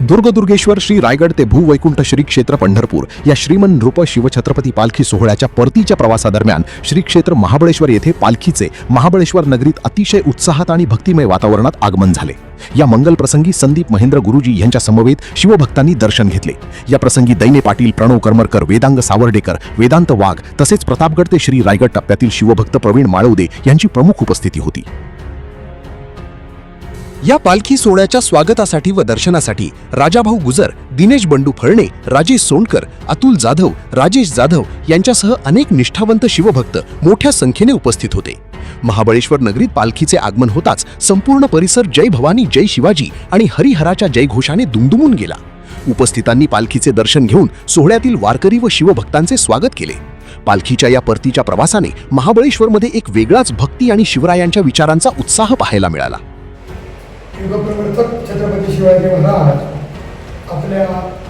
दुर्गदुर्गेश्वर श्री रायगड ते भूवैकुंठ श्री क्षेत्र पंढरपूर या श्रीमन नृप शिवछत्रपती पालखी सोहळ्याच्या परतीच्या प्रवासादरम्यान श्री क्षेत्र महाबळेश्वर येथे पालखीचे महाबळेश्वर नगरीत अतिशय उत्साहात आणि भक्तिमय वातावरणात आगमन झाले। या मंगल प्रसंगी संदीप महेंद्र गुरुजी यांच्या समवेत शिवभक्तांनी दर्शन घेतले। या प्रसंगी दैने पाटील, प्रणव करमरकर, वेदांग सावर्डेकर, वेदांत वाघ तसेच प्रतापगड ते श्री रायगड टप्प्यातील शिवभक्त प्रवीण माळवदे यांची प्रमुख उपस्थिती होती। या पालखी सोहळ्याच्या स्वागतासाठी व दर्शनासाठी राजाभाऊ गुजर, दिनेश बंडू फळणे, राजेश सोनकर, अतुल जाधव, राजेश जाधव यांच्यासह अनेक निष्ठावंत शिवभक्त मोठ्या संख्येने उपस्थित होते। महाबळेश्वर नगरीत पालखीचे आगमन होताच संपूर्ण परिसर जय भवानी, जय शिवाजी आणि हरिहराच्या जयघोषाने दुमदुमून गेला। उपस्थितांनी पालखीचे दर्शन घेऊन सोहळ्यातील वारकरी व शिवभक्तांचे स्वागत केले। पालखीच्या या परतीच्या प्रवासाने महाबळेश्वरमध्ये एक वेगळाच भक्ती आणि शिवरायांच्या विचारांचा उत्साह पाहायला मिळाला। युगप्रवर्तक छत्रपती शिवाजी महाराज आपल्या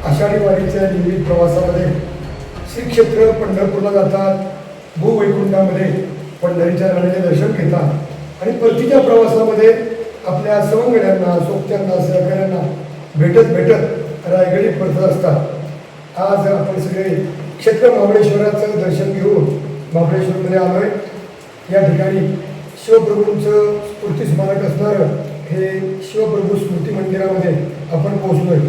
आषाढी वारीच्या नियमित प्रवासामध्ये श्री क्षेत्र पंढरपूरला जातात। भूवैकुंठामध्ये पंढरीच्या राणीचे दर्शन घेतात आणि परतीच्या प्रवासामध्ये आपल्या सवंगड्यांना, सोबत्यांना, सहकाऱ्यांना भेटत रायगडी परतत असतात। आज आपण सगळे क्षेत्र महाबळेश्वराचं दर्शन घेऊन महाबळेश्वरमध्ये आलोय। या ठिकाणी शिवप्रभूंचं स्फूर्ती स्मारक असणारं हे शिवप्रभू स्मृती मंदिरामध्ये आपण पोहोचलोय।